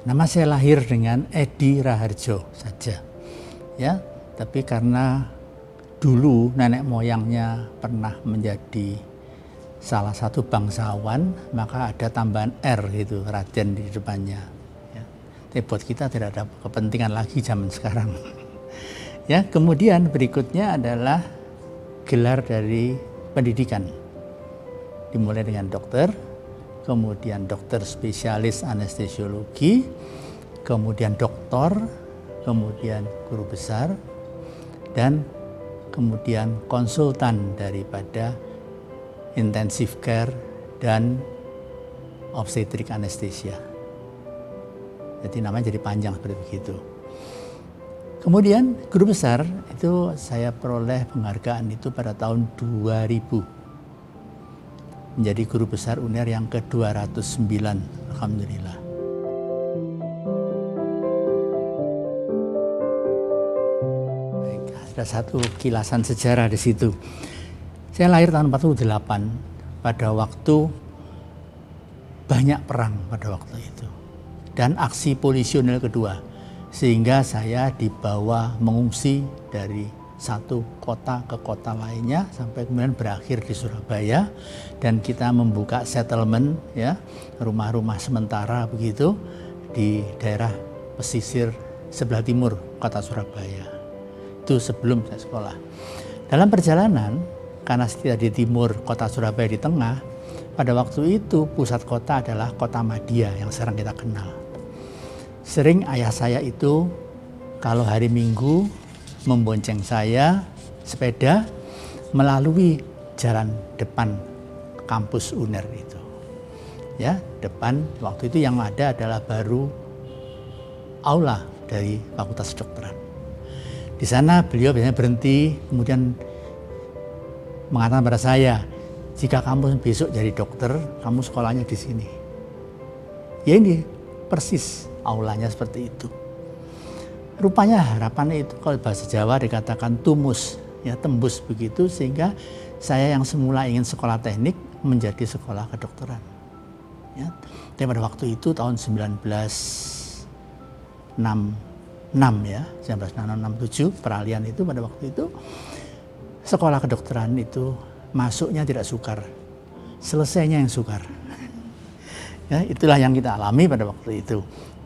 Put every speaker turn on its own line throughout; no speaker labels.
Nama saya lahir dengan Edi Raharjo saja, ya. Tapi karena dulu nenek moyangnya pernah menjadi salah satu bangsawan, maka ada tambahan R gitu, Raden di depannya. Ya. Tapi buat kita tidak ada kepentingan lagi zaman sekarang. Ya, kemudian berikutnya adalah gelar dari pendidikan, dimulai dengan dokter, kemudian dokter spesialis anestesiologi, kemudian doktor, kemudian guru besar, dan kemudian konsultan daripada intensive care dan obstetrik anestesia. Jadi namanya jadi panjang seperti begitu. Kemudian guru besar itu saya peroleh penghargaan itu pada tahun 2000. Menjadi guru besar UNER yang ke-209, alhamdulillah. Baik, ada satu kilasan sejarah di situ. Saya lahir tahun 48 pada waktu banyak perang pada waktu itu dan aksi polisionil kedua, sehingga saya dibawa mengungsi dari satu kota ke kota lainnya sampai kemudian berakhir di Surabaya, dan kita membuka settlement, ya, rumah-rumah sementara begitu di daerah pesisir sebelah timur kota Surabaya. Itu sebelum saya sekolah. Dalam perjalanan, karena tidak di timur kota Surabaya, di tengah, pada waktu itu pusat kota adalah kota Madia yang sekarang kita kenal. Sering ayah saya itu kalau hari Minggu membonceng saya sepeda melalui jalan depan kampus UNER itu. Ya, depan waktu itu yang ada adalah baru aula dari Fakultas Kedokteran. Di sana beliau biasanya berhenti, kemudian mengatakan pada saya, jika kamu besok jadi dokter, kamu sekolahnya di sini. Ya, ini persis aulanya seperti itu. Rupanya harapannya itu kalau bahasa Jawa dikatakan tumus, ya, tembus begitu, sehingga saya yang semula ingin sekolah teknik menjadi sekolah kedokteran. Ya. Tapi pada waktu itu tahun 1966 ya, 1967 peralihan itu, pada waktu itu sekolah kedokteran itu masuknya tidak sukar, selesainya yang sukar. Ya, itulah yang kita alami pada waktu itu.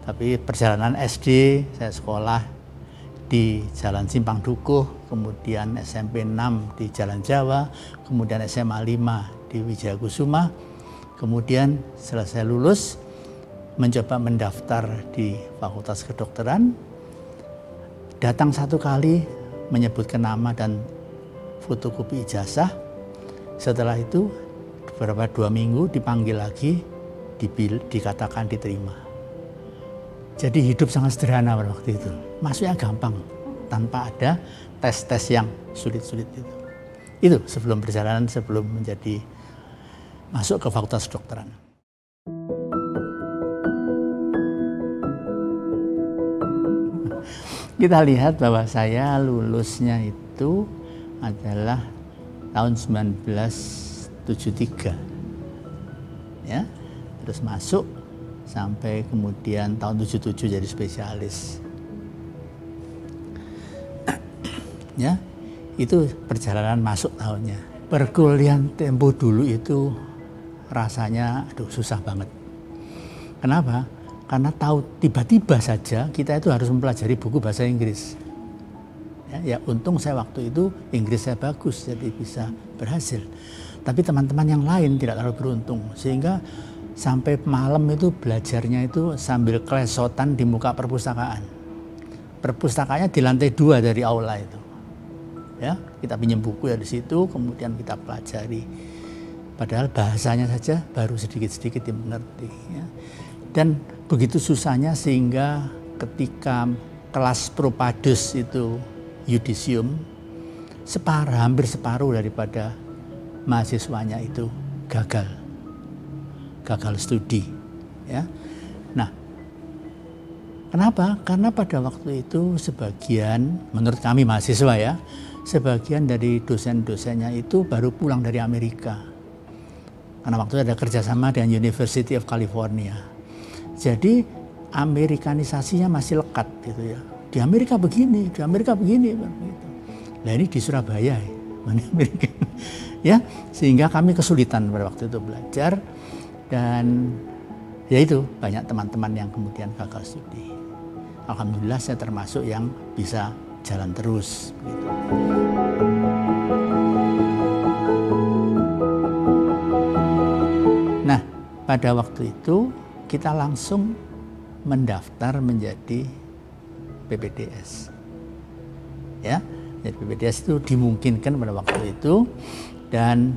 Tapi perjalanan SD, saya sekolah di Jalan Simpang Dukuh, kemudian SMP 6 di Jalan Jawa, kemudian SMA 5 di Wijaya Kusuma, kemudian selesai lulus, mencoba mendaftar di Fakultas Kedokteran, datang satu kali menyebutkan nama dan fotokopi ijazah, setelah itu beberapa 2 minggu dipanggil lagi, dikatakan diterima. Jadi hidup sangat sederhana pada waktu itu. Masuknya gampang, tanpa ada tes-tes yang sulit-sulit itu. Itu sebelum perjalanan, sebelum menjadi masuk ke Fakultas Kedokteran. Kita lihat bahwa saya lulusnya itu adalah tahun 1973. Ya, terus masuk sampai kemudian tahun 77 jadi spesialis. Ya, itu perjalanan masuk tahunnya. Perkuliahan tempo dulu itu rasanya susah banget. Kenapa? Karena tahu tiba-tiba saja kita itu harus mempelajari buku bahasa Inggris. Ya, untung saya waktu itu Inggris saya bagus, jadi bisa berhasil. Tapi teman-teman yang lain tidak terlalu beruntung, sehingga sampai malam itu belajarnya itu sambil klesotan di muka perpustakaan. Perpustakaannya di lantai 2 dari aula itu. Ya, kita pinjam buku ya di situ, kemudian kita pelajari. Padahal bahasanya saja baru sedikit-sedikit dimengerti. Ya. Dan begitu susahnya sehingga ketika kelas Propadus itu yudisium, hampir separuh daripada mahasiswanya itu gagal studi, ya. Nah, kenapa? Karena pada waktu itu sebagian, menurut kami mahasiswa ya, sebagian dari dosen-dosennya itu baru pulang dari Amerika. Karena waktu itu ada kerjasama dengan University of California. Jadi Amerikanisasinya masih lekat gitu ya. Di Amerika begini, di Amerika begini. Gitu. Nah ini di Surabaya ya. Amerika. Ya, sehingga kami kesulitan pada waktu itu belajar dan ya itu banyak teman-teman yang kemudian gagal studi. Alhamdulillah saya termasuk yang bisa jalan terus. Gitu. Nah, pada waktu itu kita langsung mendaftar menjadi PPDS. Ya, jadi PPDS itu dimungkinkan pada waktu itu dan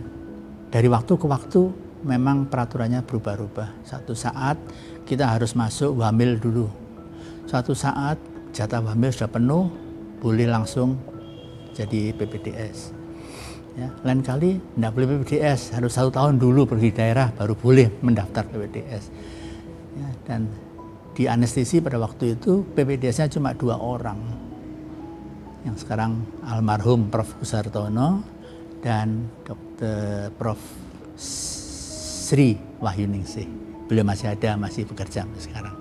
dari waktu ke waktu memang peraturannya berubah-ubah. Satu saat kita harus masuk wamil dulu. Suatu saat jatah wamil sudah penuh, boleh langsung jadi PPDS. Ya, lain kali tidak boleh PPDS, harus 1 tahun dulu pergi daerah baru boleh mendaftar PPDS. Ya, dan di anestesi pada waktu itu PPDS-nya cuma 2 orang. Yang sekarang almarhum Prof. Usartono dan Dr. Prof. Sri Wahyuningsih. Beliau masih ada, masih bekerja sekarang.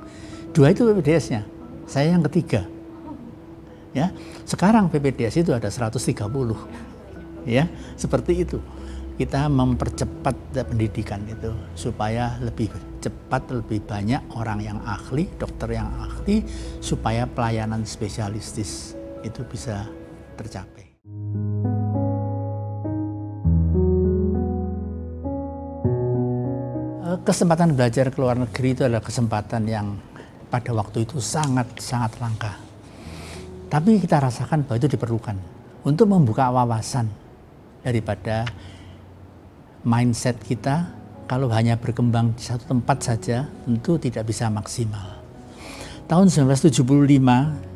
2 itu PPDS-nya, saya yang ketiga. Ya, sekarang PPDS itu ada 130. Ya, seperti itu. Kita mempercepat pendidikan itu supaya lebih cepat, lebih banyak orang yang ahli, dokter yang ahli, supaya pelayanan spesialistis itu bisa tercapai. Kesempatan belajar ke luar negeri itu adalah kesempatan yang pada waktu itu sangat-sangat langka. Tapi kita rasakan bahwa itu diperlukan untuk membuka wawasan daripada mindset kita. Kalau hanya berkembang di satu tempat saja tentu tidak bisa maksimal. Tahun 1975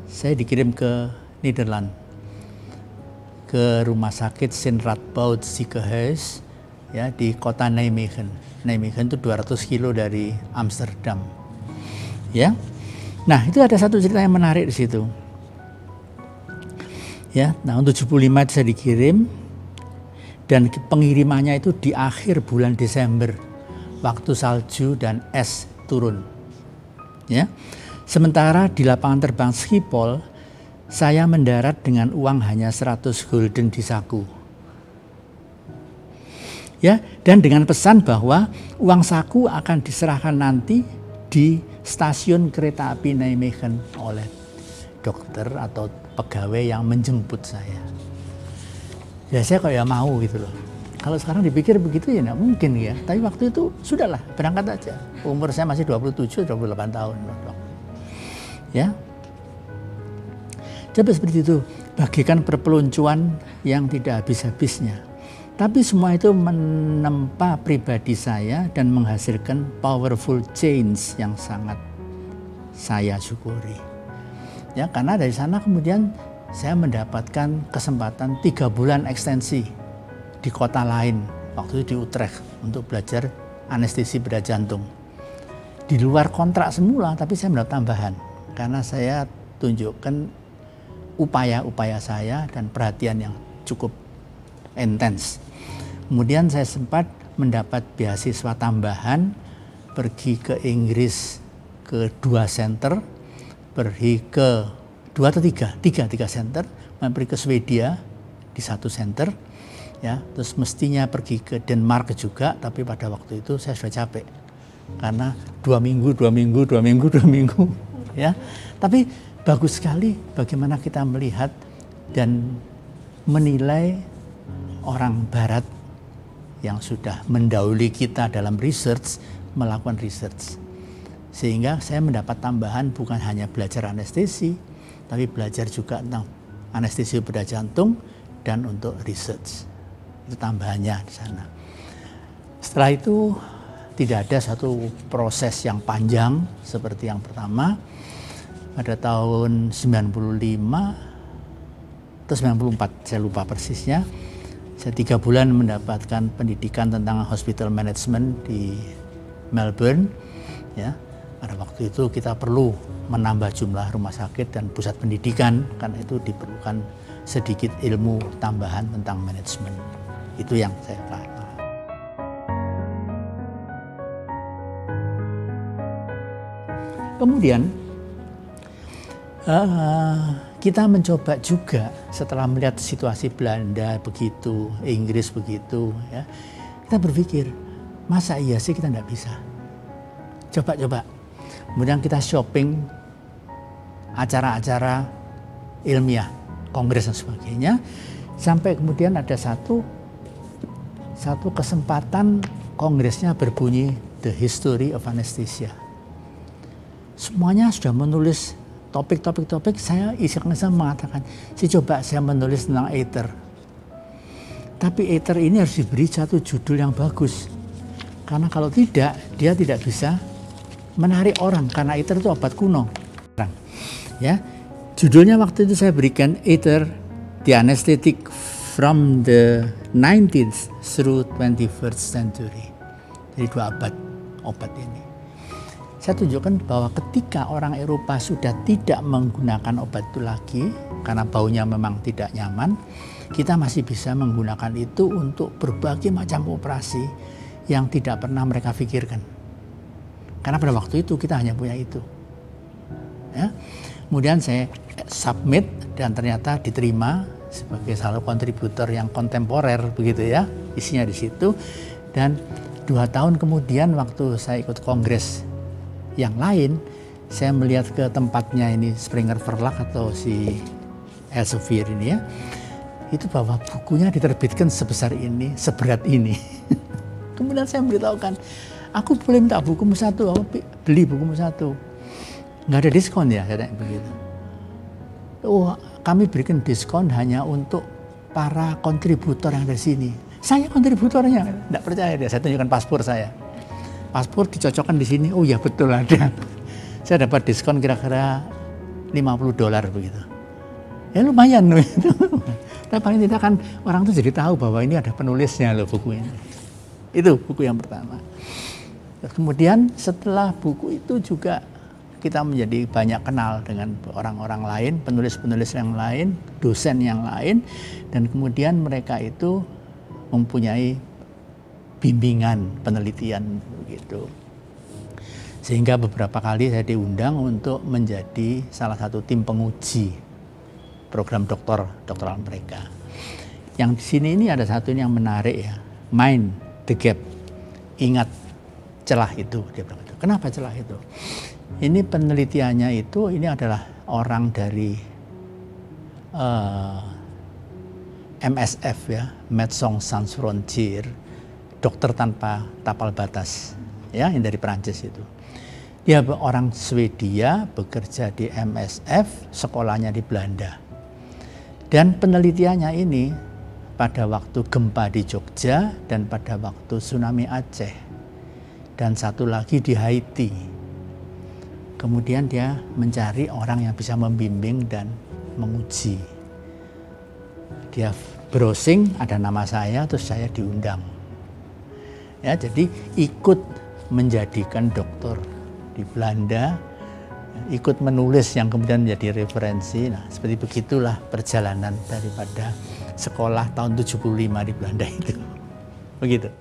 saya dikirim ke Nederland, ke rumah sakit Sint Radboud Ziekenhuis ya, di kota Nijmegen. Nijmegen itu 200 kilo dari Amsterdam. Ya. Nah, itu ada satu cerita yang menarik di situ. Ya, tahun 75 itu saya dikirim. Dan pengirimannya itu di akhir bulan Desember, waktu salju dan es turun. Ya. Sementara di lapangan terbang Schiphol, saya mendarat dengan uang hanya 100 gulden di saku. Ya, dan dengan pesan bahwa uang saku akan diserahkan nanti di stasiun kereta api Nijmegen oleh dokter atau pegawai yang menjemput saya. Ya saya kok ya mau gitu loh. Kalau sekarang dipikir begitu ya nggak mungkin ya. Tapi waktu itu sudahlah, berangkat aja. Umur saya masih 27-28 tahun. Ya. Jadi seperti itu. Bagikan perpeloncoan yang tidak habis-habisnya. Tapi semua itu menempa pribadi saya dan menghasilkan powerful change yang sangat saya syukuri. Ya, karena dari sana kemudian saya mendapatkan kesempatan 3 bulan ekstensi di kota lain, waktu itu di Utrecht, untuk belajar anestesi bedah jantung. Di luar kontrak semula, tapi saya mendapat tambahan, karena saya tunjukkan upaya-upaya saya dan perhatian yang cukup intens. Kemudian saya sempat mendapat beasiswa tambahan, pergi ke Inggris ke 2 center, pergi ke 2 atau 3 center, pergi ke Swedia di 1 center, ya, terus mestinya pergi ke Denmark juga, tapi pada waktu itu saya sudah capek, karena 2 minggu, ya. Tapi bagus sekali bagaimana kita melihat dan menilai orang Barat yang sudah mendahului kita dalam research, melakukan research. Sehingga saya mendapat tambahan bukan hanya belajar anestesi, tapi belajar juga tentang anestesi bedah jantung dan untuk research. Itu tambahannya di sana. Setelah itu tidak ada satu proses yang panjang seperti yang pertama. Pada tahun 95 atau 94, saya lupa persisnya, saya 3 bulan mendapatkan pendidikan tentang hospital management di Melbourne. Ya, pada waktu itu kita perlu menambah jumlah rumah sakit dan pusat pendidikan, karena itu diperlukan sedikit ilmu tambahan tentang manajemen. Itu yang saya pelajari. Kemudian kita mencoba juga setelah melihat situasi Belanda begitu, Inggris begitu, ya, kita berpikir, masa iya sih kita nggak bisa? Coba-coba. Kemudian kita shopping acara-acara ilmiah, kongres dan sebagainya, sampai kemudian ada satu kesempatan kongresnya berbunyi The History of Anesthesia. Semuanya sudah menulis topik-topik, saya iseng-iseng mengatakan, coba saya menulis tentang ether. Tapi ether ini harus diberi satu judul yang bagus. Karena kalau tidak, dia tidak bisa menarik orang, karena ether itu obat kuno. Ya, judulnya waktu itu saya berikan ether, the anesthetic from the 19th through 21st century. Jadi 2 abad obat ini. Saya tunjukkan bahwa ketika orang Eropa sudah tidak menggunakan obat itu lagi, karena baunya memang tidak nyaman, kita masih bisa menggunakan itu untuk berbagai macam operasi yang tidak pernah mereka pikirkan. Karena pada waktu itu kita hanya punya itu. Ya. Kemudian saya submit dan ternyata diterima sebagai salah satu kontributor yang kontemporer begitu ya, isinya di situ. Dan 2 tahun kemudian waktu saya ikut kongres yang lain, saya melihat ke tempatnya ini Springer Verlag atau si Elsevier ini ya, itu bahwa bukunya diterbitkan sebesar ini, seberat ini. Kemudian saya memberitahukan, aku boleh minta bukumu satu, aku beli bukumu satu. Nggak ada diskon ya, saya begitu. Oh, kami berikan diskon hanya untuk para kontributor yang dari sini. Saya kontributornya, nggak percaya dia. Saya tunjukkan paspor saya. Paspor dicocokkan di sini, oh ya betul ada. Saya dapat diskon kira-kira $50 begitu. Ya lumayan loh itu. Tapi paling tidak kan orang tuh jadi tahu bahwa ini ada penulisnya loh buku ini. Itu buku yang pertama. Kemudian setelah buku itu juga kita menjadi banyak kenal dengan orang-orang lain, penulis-penulis yang lain, dosen yang lain, dan kemudian mereka itu mempunyai bimbingan penelitian begitu. Sehingga beberapa kali saya diundang untuk menjadi salah satu tim penguji program doktoral mereka. Yang di sini ini ada satu yang menarik ya, mind the gap, ingat celah itu. Dia bilang itu. Kenapa celah itu? Ini penelitiannya itu, ini adalah orang dari MSF ya, Médecins Sans Frontières, dokter tanpa tapal batas, ya, yang dari Perancis itu. Dia orang Swedia, bekerja di MSF, sekolahnya di Belanda. Dan penelitiannya ini pada waktu gempa di Jogja dan pada waktu tsunami Aceh. Dan satu lagi di Haiti. Kemudian dia mencari orang yang bisa membimbing dan menguji. Dia browsing, ada nama saya, terus saya diundang. Ya, jadi ikut menjadikan dokter di Belanda, ikut menulis yang kemudian menjadi referensi. Nah, seperti begitulah perjalanan daripada sekolah tahun 75 di Belanda itu. Begitu.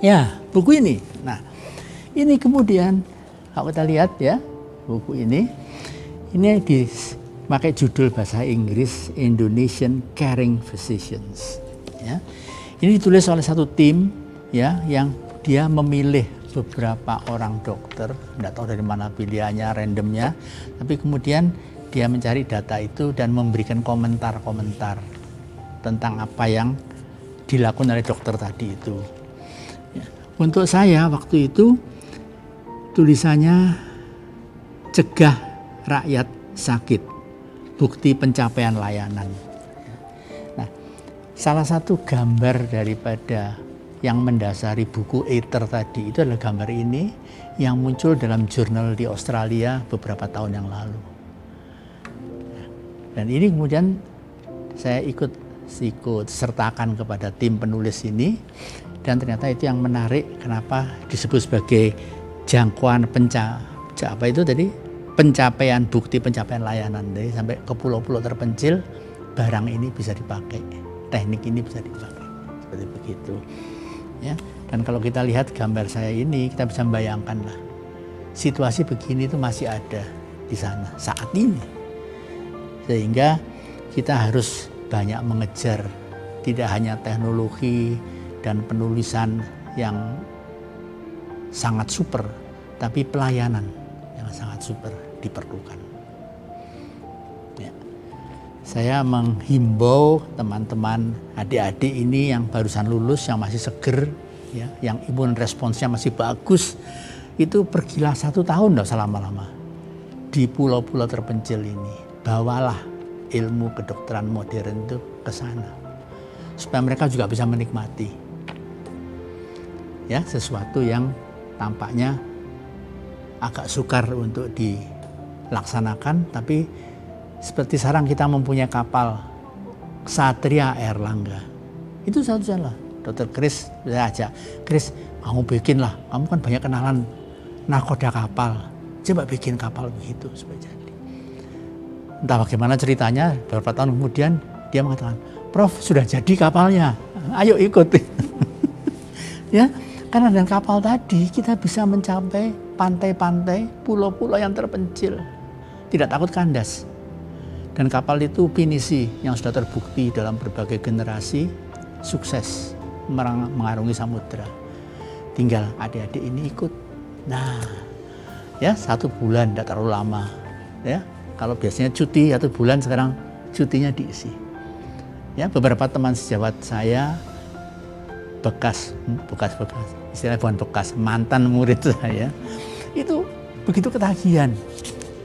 Ya, buku ini. Nah, ini kemudian kalau kita lihat ya, buku ini pakai judul bahasa Inggris Indonesian Caring Physicians. Ya. Ini ditulis oleh satu tim ya yang dia memilih beberapa orang dokter, tidak tahu dari mana pilihannya, randomnya, tapi kemudian dia mencari data itu dan memberikan komentar-komentar tentang apa yang dilakukan oleh dokter tadi itu. Ya. Untuk saya waktu itu tulisannya cegah rakyat sakit, bukti pencapaian layanan. Nah, salah satu gambar daripada yang mendasari buku Ether tadi itu adalah gambar ini yang muncul dalam jurnal di Australia beberapa tahun yang lalu. Dan ini kemudian saya ikut sertakan kepada tim penulis ini, dan ternyata itu yang menarik kenapa disebut sebagai jangkauan pencapaian bukti pencapaian layanan. Jadi sampai ke pulau-pulau terpencil barang ini bisa dipakai, teknik ini bisa dipakai, seperti begitu. Ya. Dan kalau kita lihat gambar saya ini, kita bisa membayangkan lah, situasi begini itu masih ada di sana saat ini. Sehingga kita harus banyak mengejar tidak hanya teknologi dan penulisan yang sangat super, tapi pelayanan yang sangat super diperlukan. Ya. Saya menghimbau teman-teman adik-adik ini yang barusan lulus, yang masih seger, ya, yang imun responsnya masih bagus, itu pergilah 1 tahun, tidak usah lama-lama, di pulau-pulau terpencil ini. Bawalah ilmu kedokteran modern itu ke sana, supaya mereka juga bisa menikmati, ya, sesuatu yang tampaknya agak sukar untuk dilaksanakan, tapi seperti sekarang kita mempunyai kapal Satria Airlangga, itu satu salah. Dokter Chris, saya ajak, Chris, kamu bikin lah, kamu kan banyak kenalan nakoda kapal, coba bikin kapal begitu supaya jadi. Entah bagaimana ceritanya, beberapa tahun kemudian dia mengatakan, Prof, sudah jadi kapalnya, ayo ikut. Ya, karena dengan kapal tadi kita bisa mencapai pantai-pantai, pulau-pulau yang terpencil, tidak takut kandas. Dan kapal itu pinisi yang sudah terbukti dalam berbagai generasi sukses mengarungi samudera. Tinggal adik-adik ini ikut. Nah, ya 1 bulan tidak terlalu lama. Ya, kalau biasanya cuti 1 bulan, sekarang cutinya diisi. Ya, beberapa teman sejawat saya bekas, istilahnya bukan bekas, mantan murid saya, itu begitu ketagihan.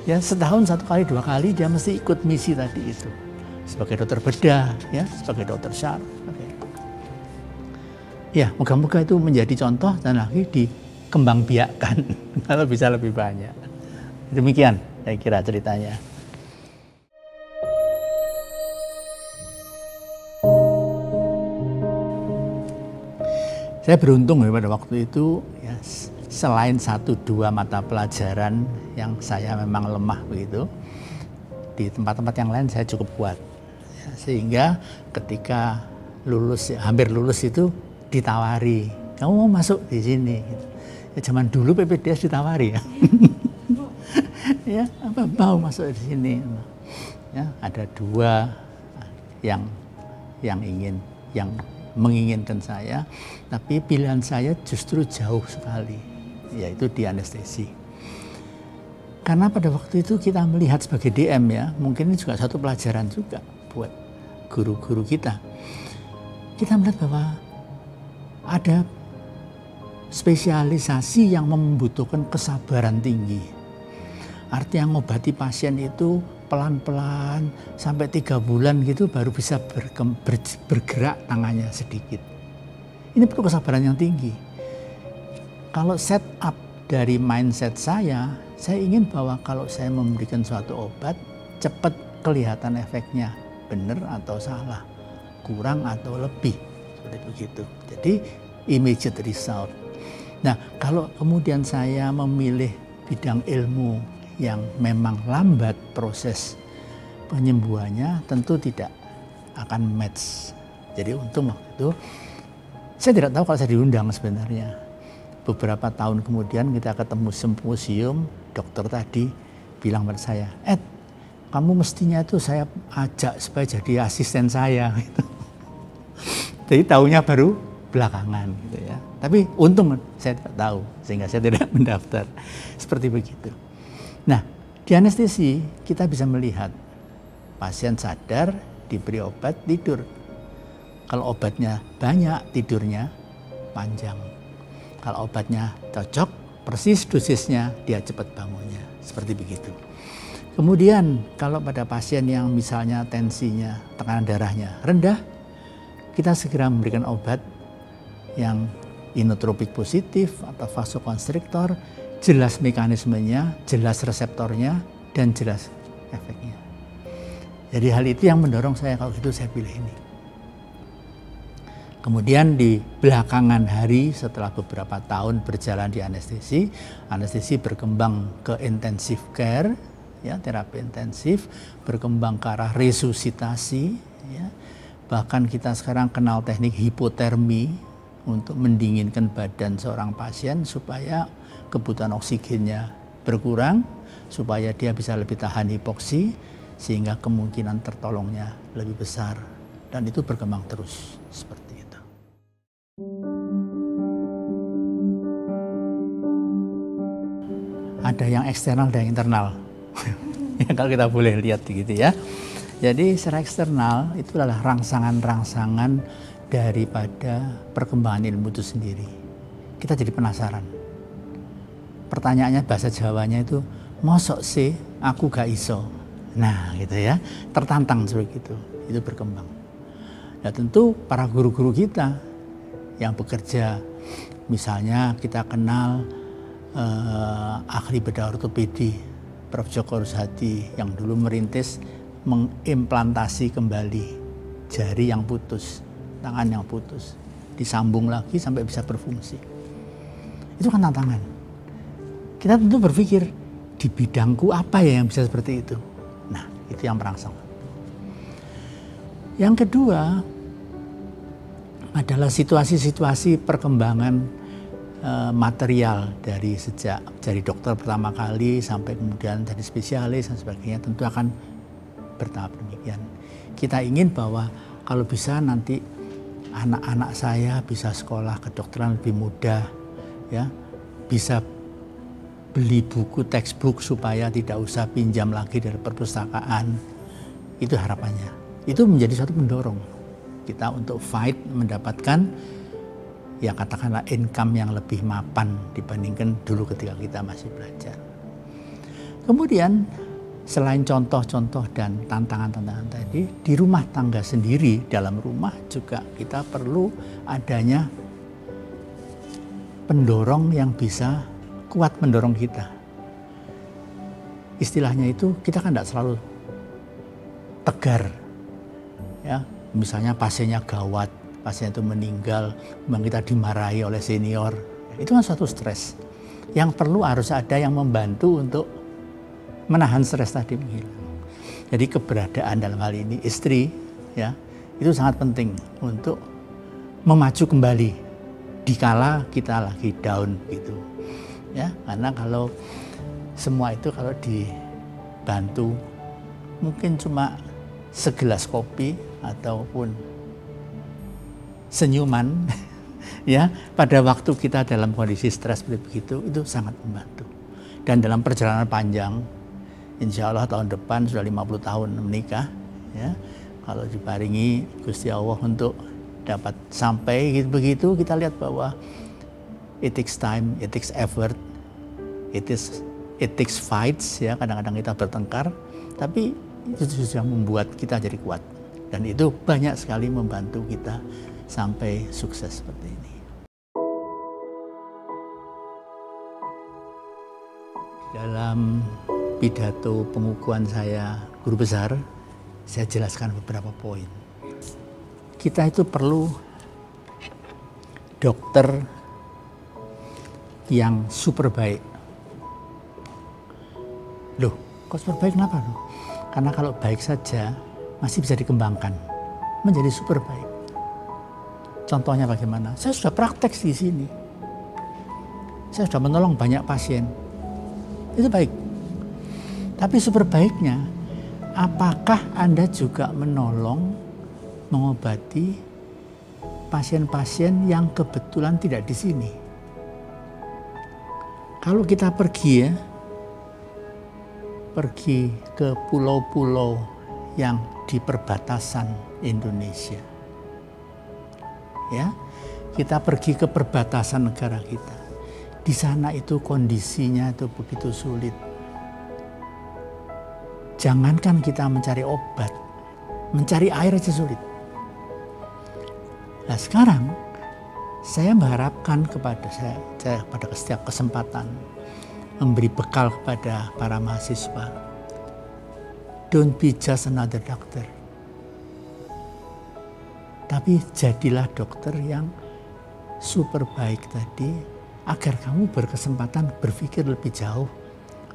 Ya, setahun 1 kali 2 kali dia mesti ikut misi tadi itu. Sebagai dokter bedah, ya, sebagai dokter syaraf. Ya, moga-moga itu menjadi contoh dan lagi dikembangbiakkan kalau bisa lebih banyak. Demikian saya kira ceritanya. Saya beruntung ya pada waktu itu, ya, selain 1-2 mata pelajaran yang saya memang lemah begitu, di tempat-tempat yang lain saya cukup kuat. Ya, sehingga ketika lulus, ya, hampir lulus itu ditawari, kamu mau masuk di sini. Ya, zaman dulu PPDS ditawari ya. Ya, apa mau masuk di sini. Ya, ada 2 yang menginginkan saya, tapi pilihan saya justru jauh sekali, yaitu di anestesi. Karena pada waktu itu kita melihat sebagai DM, ya, mungkin ini juga satu pelajaran juga buat guru-guru kita. Kita melihat bahwa ada spesialisasi yang membutuhkan kesabaran tinggi. Artinya mengobati pasien itu pelan-pelan sampai 3 bulan gitu baru bisa bergerak tangannya sedikit. Ini perlu kesabaran yang tinggi. Kalau setup dari mindset saya ingin bahwa kalau saya memberikan suatu obat, cepat kelihatan efeknya, benar atau salah, kurang atau lebih, seperti begitu. Jadi immediate result. Nah, kalau kemudian saya memilih bidang ilmu yang memang lambat proses penyembuhannya, tentu tidak akan match. Jadi untung waktu itu saya tidak tahu kalau saya diundang sebenarnya. Beberapa tahun kemudian kita ketemu simposium, dokter tadi bilang pada saya, Ed, kamu mestinya itu saya ajak supaya jadi asisten saya. Gitu. Jadi tahunya baru belakangan gitu ya. Tapi untung saya tidak tahu sehingga saya tidak mendaftar. Seperti begitu. Nah, di anestesi kita bisa melihat pasien sadar, diberi obat, tidur. Kalau obatnya banyak, tidurnya panjang. Kalau obatnya cocok, persis dosisnya, dia cepat bangunnya. Seperti begitu. Kemudian kalau pada pasien yang misalnya tensinya, tekanan darahnya rendah, kita segera memberikan obat yang inotropik positif atau vasokonstriktor, jelas mekanismenya, jelas reseptornya, dan jelas efeknya. Jadi hal itu yang mendorong saya, kalau gitu saya pilih ini. Kemudian di belakangan hari setelah beberapa tahun berjalan di anestesi, anestesi berkembang ke intensive care, ya, terapi intensif, berkembang ke arah resusitasi, ya. Bahkan kita sekarang kenal teknik hipotermi, untuk mendinginkan badan seorang pasien supaya kebutuhan oksigennya berkurang, supaya dia bisa lebih tahan hipoksi, sehingga kemungkinan tertolongnya lebih besar. Dan itu berkembang terus seperti itu. Ada yang eksternal dan yang internal. Kalau kita boleh lihat gitu ya. Jadi secara eksternal itu adalah rangsangan-rangsangan daripada perkembangan ilmu itu sendiri. Kita jadi penasaran. Pertanyaannya bahasa Jawanya itu, mosok sih aku gak iso. Nah gitu ya, tertantang seperti itu berkembang. Nah tentu para guru-guru kita yang bekerja, misalnya kita kenal ahli bedah ortopedi, Prof. Djoko Rushadi yang dulu merintis mengimplantasi kembali jari yang putus, tangan yang putus, disambung lagi sampai bisa berfungsi. Itu kan tantangan. Kita tentu berpikir, di bidangku apa ya yang bisa seperti itu? Nah, itu yang merangsang. Yang kedua adalah situasi-situasi perkembangan material dari dokter pertama kali sampai kemudian dari spesialis dan sebagainya, tentu akan bertahap demikian. Kita ingin bahwa kalau bisa nanti anak-anak saya bisa sekolah kedokteran lebih mudah, ya, bisa beli buku textbook supaya tidak usah pinjam lagi dari perpustakaan. Itu harapannya. Itu menjadi satu pendorong kita untuk fight mendapatkan ya katakanlah income yang lebih mapan dibandingkan dulu ketika kita masih belajar. Kemudian selain contoh-contoh dan tantangan-tantangan tadi, di rumah tangga sendiri, dalam rumah juga kita perlu adanya pendorong yang bisa kuat mendorong kita. Istilahnya itu kita kan tidak selalu tegar. Ya, misalnya pasiennya gawat, pasien itu meninggal, memang kita dimarahi oleh senior. Itu kan suatu stres. Yang perlu harus ada yang membantu untuk menahan stres tadi menghilang. Jadi keberadaan dalam hal ini istri, ya, itu sangat penting untuk memacu kembali dikala kita lagi down gitu, ya. Karena kalau semua itu kalau dibantu mungkin cuma segelas kopi ataupun senyuman, ya, pada waktu kita dalam kondisi stres begitu, itu sangat membantu. Dan dalam perjalanan panjang, insya Allah tahun depan sudah 50 tahun menikah, ya. Kalau diparingi Gusti Allah untuk dapat sampai begitu, kita lihat bahwa it takes time, it takes effort, it takes fights, ya. Kadang-kadang kita bertengkar, tapi itu sudah membuat kita jadi kuat. Dan itu banyak sekali membantu kita sampai sukses seperti ini. Dalam pidato pengukuhan saya guru besar, saya jelaskan beberapa poin. Kita itu perlu dokter yang super baik. Loh, kok super baik kenapa loh? Karena kalau baik saja masih bisa dikembangkan menjadi super baik. Contohnya bagaimana? Saya sudah praktek di sini. Saya sudah menolong banyak pasien. Itu baik. Tapi super baiknya, apakah Anda juga menolong, mengobati pasien-pasien yang kebetulan tidak di sini? Kalau kita pergi ke pulau-pulau yang di perbatasan Indonesia, ya, kita pergi ke perbatasan negara kita. Di sana itu kondisinya itu begitu sulit. Jangankan kita mencari obat, mencari air aja sulit. Nah sekarang saya mengharapkan kepada saya pada setiap kesempatan memberi bekal kepada para mahasiswa. Don't be just another doctor. Tapi jadilah dokter yang super baik tadi, agar kamu berkesempatan berpikir lebih jauh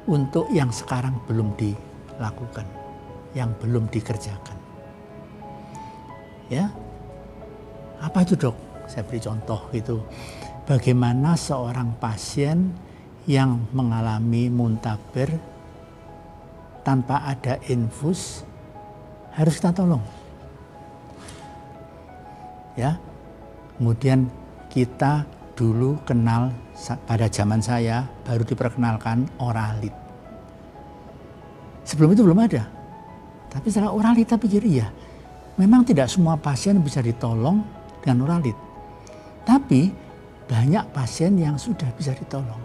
untuk yang sekarang belum dilakukan, yang belum dikerjakan. Ya, apa itu dok? Saya beri contoh gitu. Bagaimana seorang pasien yang mengalami muntaber tanpa ada infus harus kita tolong. Ya. Kemudian kita dulu kenal, pada zaman saya baru diperkenalkan oralit. Sebelum itu belum ada. Tapi setelah oralit saya pikir iya, memang tidak semua pasien bisa ditolong dengan oralit. Tapi banyak pasien yang sudah bisa ditolong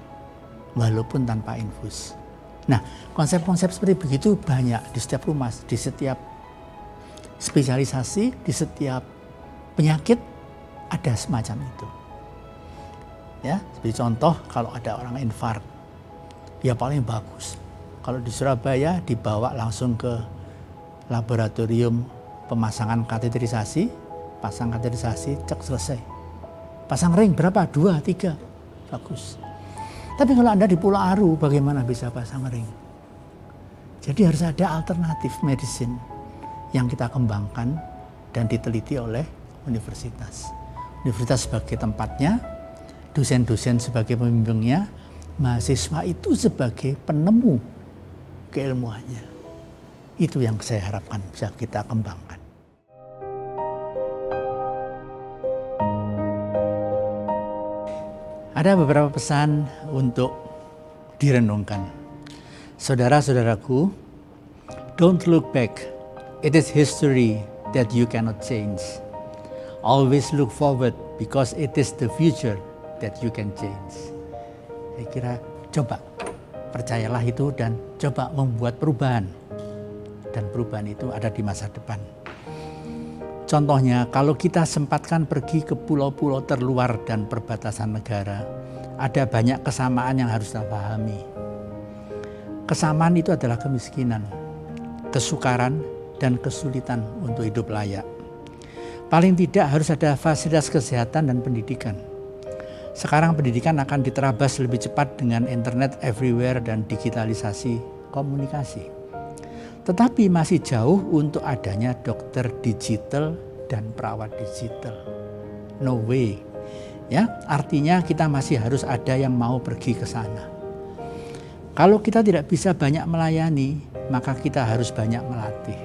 walaupun tanpa infus. Nah, konsep-konsep seperti begitu banyak di setiap rumah, di setiap spesialisasi, di setiap penyakit ada semacam itu. Ya, seperti contoh kalau ada orang infark, ya paling bagus. Kalau di Surabaya dibawa langsung ke laboratorium pemasangan kateterisasi, pasang kateterisasi, cek selesai. Pasang ring berapa? 2, 3, bagus. Tapi kalau Anda di Pulau Aru, bagaimana bisa pasang ring? Jadi harus ada alternatif medicine yang kita kembangkan dan diteliti oleh universitas. Universitas sebagai tempatnya, dosen-dosen sebagai pembimbingnya, mahasiswa itu sebagai penemu keilmuannya. Itu yang saya harapkan bisa kita kembangkan. Ada beberapa pesan untuk direnungkan. Saudara-saudaraku, don't look back. It is history that you cannot change. Always look forward because it is the future that you can change. Saya kira coba percayalah itu dan coba membuat perubahan. Dan perubahan itu ada di masa depan. Contohnya, kalau kita sempatkan pergi ke pulau-pulau terluar dan perbatasan negara, ada banyak kesamaan yang harus kita pahami. Kesamaan itu adalah kemiskinan, kesukaran, dan kesulitan untuk hidup layak. Paling tidak harus ada fasilitas kesehatan dan pendidikan. Sekarang pendidikan akan diterabas lebih cepat dengan internet everywhere dan digitalisasi komunikasi. Tetapi masih jauh untuk adanya dokter digital dan perawat digital. No way. Ya, artinya kita masih harus ada yang mau pergi ke sana. Kalau kita tidak bisa banyak melayani, maka kita harus banyak melatih.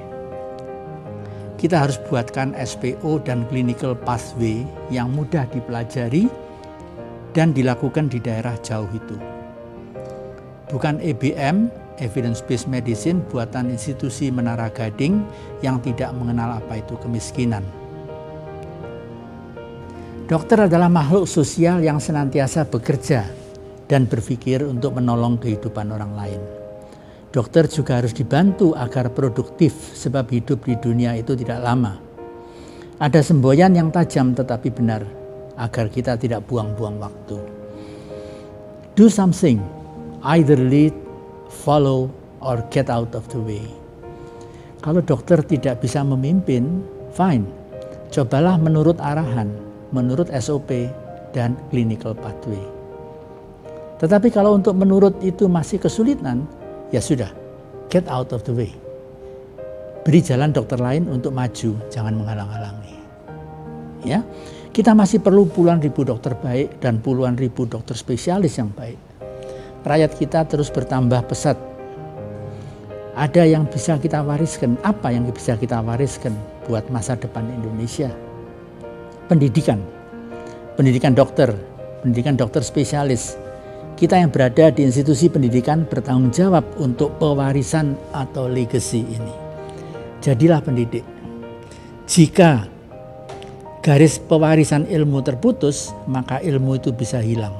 Kita harus buatkan SPO dan clinical pathway yang mudah dipelajari dan dilakukan di daerah jauh itu. Bukan EBM, Evidence-Based Medicine, buatan institusi Menara Gading yang tidak mengenal apa itu kemiskinan. Dokter adalah makhluk sosial yang senantiasa bekerja dan berpikir untuk menolong kehidupan orang lain. Dokter juga harus dibantu agar produktif sebab hidup di dunia itu tidak lama. Ada semboyan yang tajam tetapi benar agar kita tidak buang-buang waktu. Do something, either lead, follow, or get out of the way. Kalau dokter tidak bisa memimpin, fine. Cobalah menurut arahan, menurut SOP dan clinical pathway. Tetapi kalau untuk menurut itu masih kesulitan, ya sudah, get out of the way. Beri jalan dokter lain untuk maju, jangan menghalang-halangi. Ya, kita masih perlu puluhan ribu dokter baik dan puluhan ribu dokter spesialis yang baik. Rakyat kita terus bertambah pesat. Ada yang bisa kita wariskan, apa yang bisa kita wariskan buat masa depan Indonesia? Pendidikan, pendidikan dokter spesialis. Kita yang berada di institusi pendidikan bertanggung jawab untuk pewarisan atau legacy ini. Jadilah pendidik. Jika garis pewarisan ilmu terputus, maka ilmu itu bisa hilang.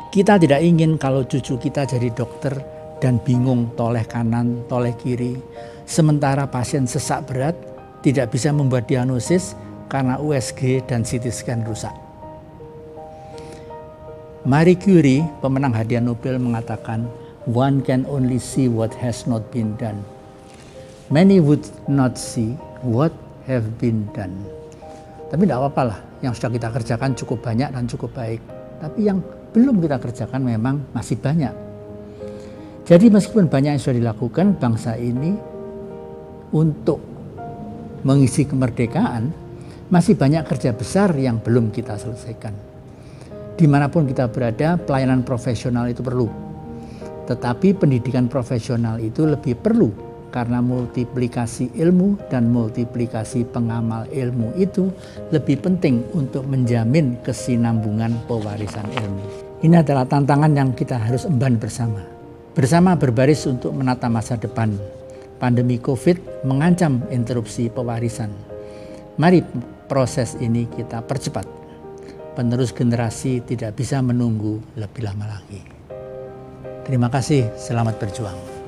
Kita tidak ingin kalau cucu kita jadi dokter dan bingung toleh kanan, toleh kiri. Sementara pasien sesak berat tidak bisa membuat diagnosis karena USG dan CT scan rusak. Marie Curie, pemenang hadiah Nobel, mengatakan, "One can only see what has not been done. Many would not see what have been done." Tapi tidak apa-apa lah, yang sudah kita kerjakan cukup banyak dan cukup baik. Tapi yang belum kita kerjakan memang masih banyak. Jadi meskipun banyak yang sudah dilakukan, bangsa ini untuk mengisi kemerdekaan Masih banyak kerja besar yang belum kita selesaikan. Dimanapun kita berada, pelayanan profesional itu perlu. Tetapi pendidikan profesional itu lebih perlu karena multiplikasi ilmu dan multiplikasi pengamal ilmu itu lebih penting untuk menjamin kesinambungan pewarisan ilmu. Ini adalah tantangan yang kita harus emban bersama. Bersama berbaris untuk menata masa depan. Pandemi COVID mengancam interupsi pewarisan. Mari proses ini kita percepat. Penerus generasi tidak bisa menunggu lebih lama lagi. Terima kasih, selamat berjuang.